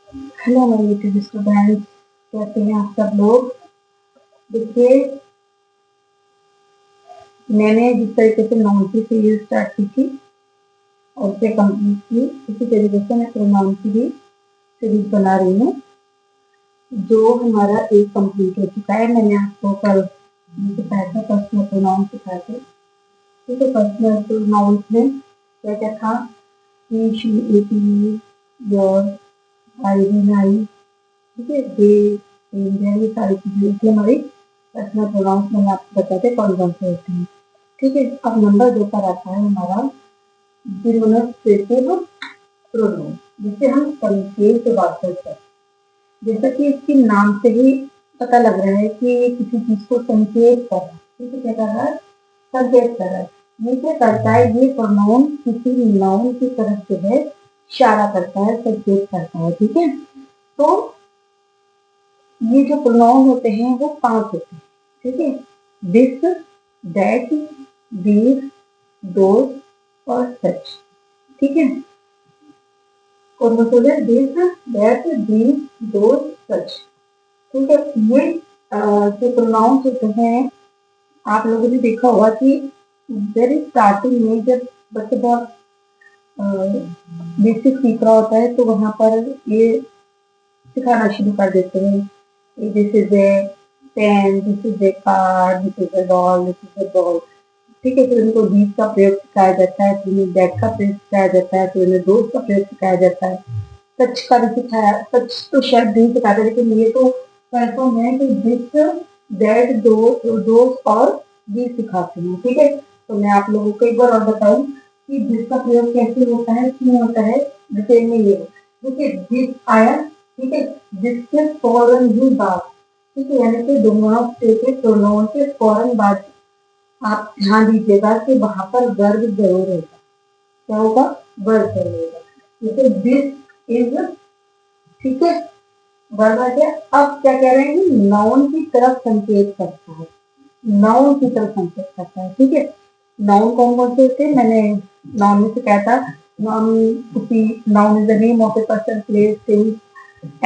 Hello मेरे YouTube students, कैसे हैं आप सब लोग। देखिए, मैंने जिस तरीके से नाउन की सीरीज स्टार्ट की थी और उसे कंप्लीट की, इसी तरीके से मैं प्रोनाउन की भी सीरीज बना रही हूँ। जो हमारा एक कंप्लीट हो चुका है, मैंने आपको कल सिखाया था, पर्सनल प्रोनाउन सिखाए थे। ठीक है, पर्सनल प्रोनाउन में क्या क्या था, ही, शी, इट, योर, आई, आई, ठीक है, दे, ये सारी चीजें थी हमारी पर्सनल प्रोनाउंस। मैंने आपको बताया थे कौन कौन से होते हैं। ठीक है, अब नंबर 2 पर आता है हमारा डिमोन्स्ट्रेटिव प्रोनाउन, जिसे हम संकेत से बात करते हैं। जैसा कि इसके नाम से ही पता लग रहा है कि किसी चीज को संकेत कर रहा है। ठीक है, क्या कर रहा है? संकेत कर रहा है। ये क्या करता है? ये प्रोनाउन किसी नाउन की तरफ जो है इशारा करता है, संकेत करता है। ठीक है, तो ये जो प्रोनाउन होते हैं वो 5 होते हैं। ठीक है, दिस, दैट, दीज, दोज और सच। ठीक है, और मतलब है दिस, दैट, दीज, दोज, सच। ठीक है, ये जो प्रोनाउंस होते हैं, आप लोगों ने देखा होगा कि वेरी स्टार्टिंग में जब बच्चे बहुत बेसिक सीख रहा होता है तो वहां पर ये सिखाना शुरू कर देते हैं। This is a pen, this is a car, this is a doll, this is a ball. ठीक है, फिर उनको दीज का प्रयोग सिखाया जाता है, फिर उन्हें दैट का प्रयोग सिखाया जाता है, फिर उन्हें दोस्त का प्रयोग सिखाया जाता है, सच का भी सिखाया। सच तो शायद नहीं सिखाते, लेकिन ये तो कंफर्म है कि दिस, दैट, दो, दोस्त और भी सिखाते हैं। ठीक है, तो मैं आप लोगों को एक बार और बताऊं कि दिस का प्रयोग कैसे होता है, क्यों होता है, डिटेल में ये। देखिए, दिस आया, ठीक है, जिसके फौरन ही बाद, ठीक है, यानी कि डिमोन्स्ट्रेटिव प्रोनाउन के फौरन बाद आप ध्यान दीजिएगा कि वहां पर वर्ब जरूर होगा। क्या होगा? वर्ब जरूर होगा। जैसे दिस इज, ठीक है, वर्ब आ गया। अब क्या कह रहे हैं? नाउन की तरफ संकेत करता है, नाउन की तरफ संकेत करता है। ठीक है, नाउन कौन कौन से होते हैं? मैंने नाउन में से कहा था, नाउन किसी, noun is the name of a person, place, thing,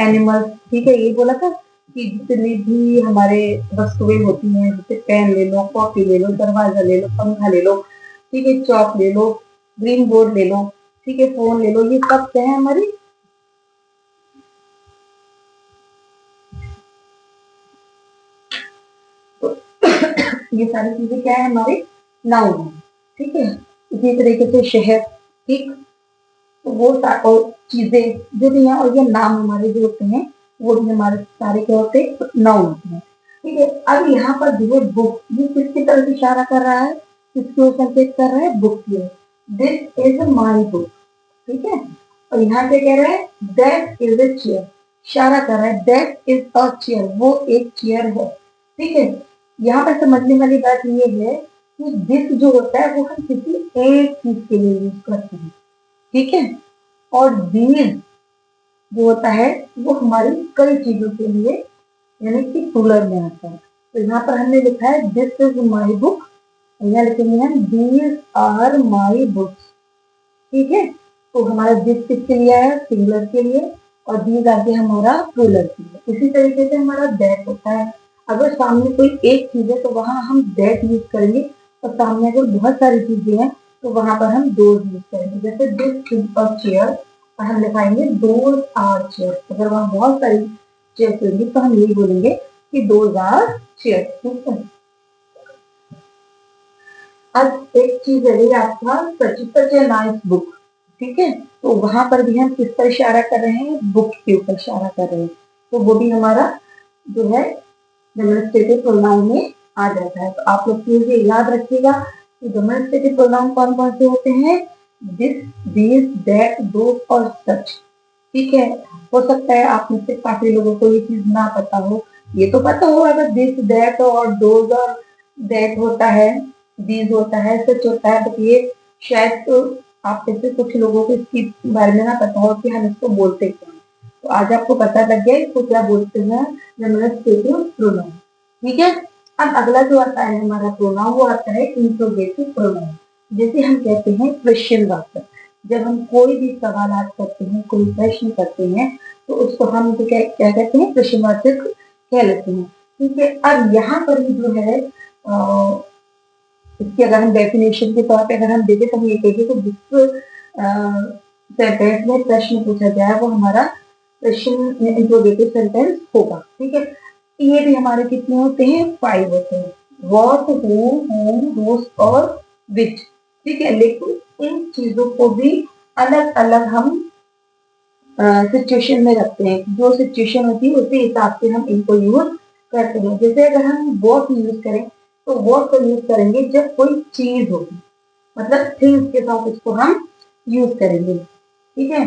animal. ठीक है, ये बोला था कि जितनी भी हमारे वस्तुएं होती हैं, जैसे पेन ले लो, कॉपी ले लो, दरवाजा ले लो, पंखा ले लो, ठीक है, चौक ले लो, ग्रीन बोर्ड ले लो, ठीक है, फोन ले लो, ये सब क्या है? हमारी ये सारी चीजें क्या है? हमारे नाउन है। ठीक है, इसी तरीके से शहर, ठीक, तो वो और चीजें जो भी है, और ये नाम हमारे जो होते हैं वो भी हमारे सारे क्या होते हैं? नाउन होते हैं। ठीक है, अब यहाँ पर जो है बुक, ये किसकी तरफ इशारा कर रहा है? किसकी ओर संकेत कर रहा है? बुक की ओर। This is my book. ठीक है, और यहाँ पे कह रहा है दैट इज ए चेयर, इशारा कर रहा है दैट इज अ चेयर, वो एक चेयर है। ठीक है, यहाँ पर समझने वाली बात ये है कि दिस जो होता है वो हम किसी एक चीज के लिए यूज करते हैं। ठीक है, और दीज जो होता है वो हमारी कई चीजों के लिए, यानी कि प्लूरल में आता है। तो यहाँ पर हमने लिखा है दिस इज माई बुक, यहाँ लिखेंगे हम दीज आर माई बुक्स। ठीक है, तो हमारा दिस किसके लिए है? सिंगुलर के लिए, और दीज आगे हमारा प्लूरल के लिए। इसी तरीके से हमारा दैट होता है, अगर सामने कोई एक चीज है तो वहां हम दैट यूज करेंगे, और सामने अगर बहुत सारी चीजें हैं तो वहां पर हम दोज यूज करेंगे। जैसे दिस इज अ चेयर, और हम लिखाएंगे दोज आर चेयर। अगर वहां बहुत सारी चेयर होंगी तो हम यही बोलेंगे कि दोज आर चेयर। ठीक है, अब एक चीज है आपका सच, सच ए नाइस बुक। ठीक है, तो वहां पर भी हम किस पर इशारा कर रहे हैं? बुक के ऊपर इशारा कर रहे हैं, तो वो भी हमारा जो है डेमोन्स्ट्रेटिव प्रोनाउन में आ जाता है। तो आप लोग ये याद रखिएगा कि डेमोन्स्ट्रेटिव प्रोनाउन कौन कौन से होते हैं? दिस, दीज, दैट, दोज और सच। ठीक है, हो सकता है आप में से काफी लोगों को ये चीज ना पता हो। ये तो पता हो अगर दिस, दैट और दोज और दैट होता है, दीज होता है, सच होता है, बट ये शायद तो आप में से कुछ लोगों को इसके बारे में ना पता हो कि हम इसको बोलते क्या हैं। तो आज आपको पता लग गया इसको क्या बोलते हैं, डेमोन्स्ट्रेटिव प्रोनाउन। ठीक है, अब अगला जो आता है हमारा प्रोनाउन, वो आता है इंट्रोगेटिव प्रोनाउन। जैसे हम कहते हैं क्वेश्चन वाक्य, जब हम कोई भी सवाल करते हैं, कोई प्रश्न करते हैं, तो उसको हम तो क्या क्या कहते हैं, प्रश्नवाचक कह लेते हैं। ठीक है, अब यहाँ पर भी जो है इसकी अगर हम डेफिनेशन के तौर पे अगर हम देखें तो हम ये कहेंगे तो जिस सेंटेंस में प्रश्न पूछा जाए वो हमारा प्रश्न इंट्रोगेटिव सेंटेंस होगा। ठीक है, ये भी हमारे कितने होते हैं, 5 होते हैं, व्हाट, हु, हुज और विच। ठीक है, लेकिन इन चीजों को भी अलग अलग हम सिचुएशन में रखते हैं। जो सिचुएशन होती है उसी हिसाब से हम इनको यूज करते हैं। जैसे अगर हम व्हाट यूज करें तो व्हाट को यूज करेंगे जब कोई चीज होगी, मतलब थिंग्स के साथ इसको हम यूज करेंगे। ठीक है,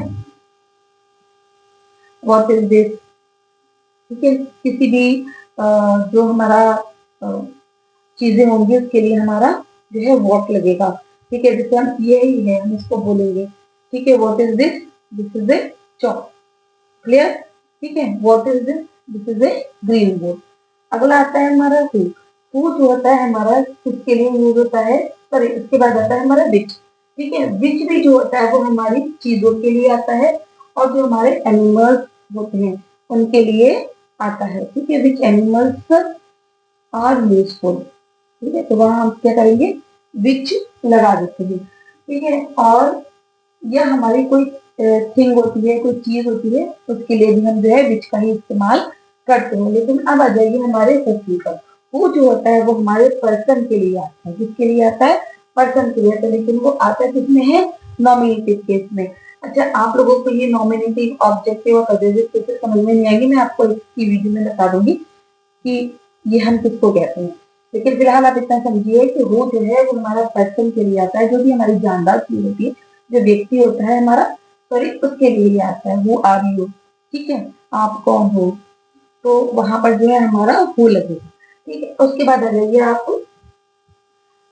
व्हाट इज दिस। ठीक है, किसी भी जो हमारा चीजें होंगी उसके लिए हमारा जो है व्हाट लगेगा। ठीक है, जैसे हम यही है हम इसको बोलेंगे। ठीक है, what is this, this is A chalk. Clear. ठीक है, what is this, this is A green board. अगला आता है हमारा हु। हु जो होता है हमारा किसके लिए यूज होता है, सॉरी इसके बाद आता है हमारा विच। ठीक है, विच भी जो होता है वो हमारी चीजों के लिए आता है और जो हमारे एनिमल्स होते हैं उनके लिए आता है। ठीक है, विच एनिमल्स आर यूजफुल। ठीक है, तो वहां हम क्या करेंगे, विच लगा देते हैं। ठीक है, और यह हमारी कोई थिंग होती है, कोई चीज होती है, उसके लिए भी हम जो है विच का ही इस्तेमाल करते हैं। लेकिन अब आ जाएगी हमारे हु पर। हु जो होता है वो हमारे पर्सन के लिए आता है। किसके लिए आता है, पर्सन के लिए आता है, लेकिन वो आता है किसमें है, नॉमिनेटिव केस में। अच्छा, आप लोगों को ये नॉमिनेटिव, ऑब्जेक्टिव और पजेसिव केसेस समझ में नहीं आएंगे, मैं आपको इसकी वीडियो में बता दूंगी कि ये हम किसको कहते हैं। लेकिन फिलहाल आप इतना समझिए कि वो जो है वो हमारा पर्सन के लिए आता है, जो भी हमारी जानदार चीज होती है, जो व्यक्ति होता है हमारा, सॉरी उसके लिए आता है। वो आर यू। ठीक है, आप कौन हो, तो वहां पर जो है हमारा हु लगेगा। ठीक है, उसके बाद आ जाइए आप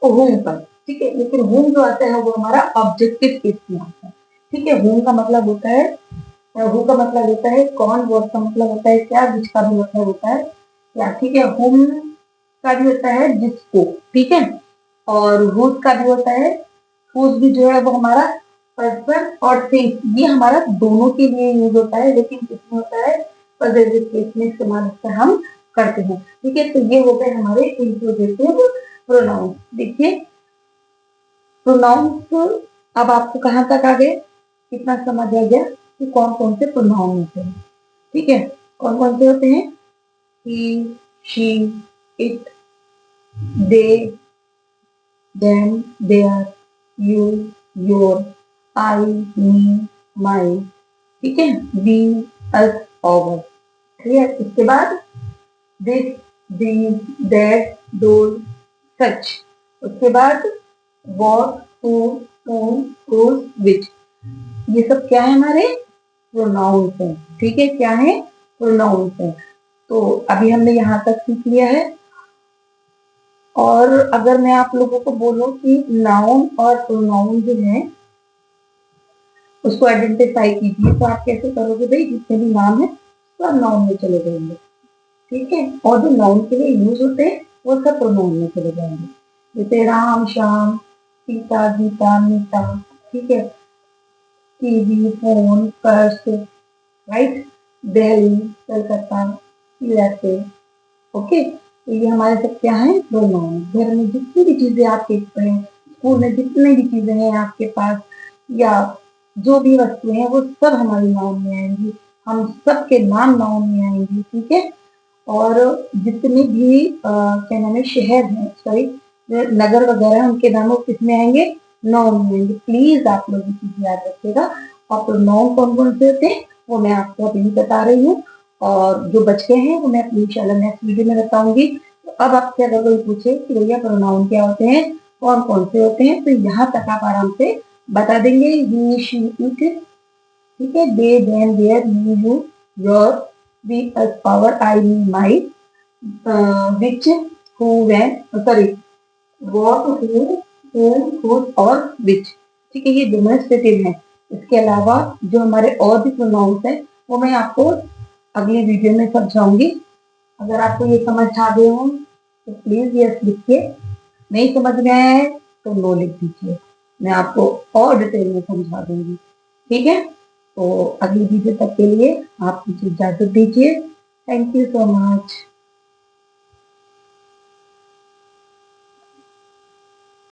होम पर। ठीक है, लेकिन होम जो आता है वो हमारा ऑब्जेक्टिव केस में आता है। ठीक है, होम का मतलब होता है, हु का मतलब होता है कौन, वर्ड का मतलब होता है क्या, विच का भी मतलब होता है क्या। ठीक है, होम का भी होता है जिसको। ठीक है, और हुज का भी होता है, हुज भी जो है वो हमारा पर्सन और थिंग्स, ये हमारा दोनों के लिए यूज होता है, लेकिन किसमें होता है, पॉजिटिव केस में इस्तेमाल इसका हम करते हैं। ठीक है, तो ये हो गए हमारे इंट्रोगेटिव प्रोनाउंस। देखिए प्रोनाउंस अब आपको कहाँ तक आ गए, कितना समझ आ गया कि कौन कौन से प्रोनाउन होते हैं। ठीक है, कौन कौन से होते हैं, he, she, it, they, them, their, you, your, I, me, mine। ठीक है, we, us, our। क्लियर। इसके बाद this, these, that, those, such। उसके बाद what, who, whom, whose, which। ये सब क्या है, हमारे प्रोनाउंस हैं। ठीक है, क्या है, प्रोनाउंस हैं। तो अभी हमने यहाँ तक सीख लिया है। और अगर मैं आप लोगों को बोलूं कि नाउन और प्रोनाउन जो है उसको आइडेंटिफाई कीजिए, तो आप कैसे करोगे भाई, जितने भी नाम है सब नाउन में चले जाएंगे। ठीक है, और जो नाउन के लिए यूज होते हैं वो सब प्रोनाउन में चले जाएंगे। जैसे राम, श्याम, सीता, गीता, मीता। ठीक है, TV, phone, purse, right, Delhi, Calcutta, USA. Okay, तो ये हमारे सब क्या है, प्रोनाउन। घर में जितनी भी चीजें आप देखते हैं, स्कूल में जितनी भी चीजें हैं आपके पास, या जो भी वस्तुएं हैं वो सब हमारे नाउन में आएंगी। हम सबके नाम नाउन में आएंगे। ठीक है, और जितने भी क्या नाम है, शहर हैं, सॉरी नगर वगैरह हैं, उनके नाम किसमें आएंगे, नाउन में आएंगे। प्लीज आप लोग ये चीज याद रखिएगा। और प्रोनाउन कौन कौन से होते हैं वो मैं आपको अभी बता रही हूँ, और जो बच गए हैं वो मैं अपनी इंशाल्लाह नेक्स्ट वीडियो में बताऊंगी। तो अब आपसे अगर कोई पूछे कि भैया प्रोनाउन क्या होते हैं, कौन कौन से होते हैं, तो यहाँ तक आप आराम से बता देंगे। He, she, it. ठीक है, they, them, their, you, your, we, us, our, I, me, my, which, who, when, sorry what, who, whom, whose और which। ठीक है, ये डेमोन्स्ट्रेटिव है। इसके अलावा जो हमारे और भी प्रोनाउंस हैं वो मैं आपको अगली वीडियो में समझाऊंगी। अगर आपको ये समझ आ गए हो तो प्लीज यस लिखिए, नहीं समझ में आया है तो नो लिख दीजिए, मैं आपको और डिटेल में समझा दूंगी। ठीक है, तो अगली वीडियो तक के लिए आप मुझे इजाज़त दीजिए। Thank you so much.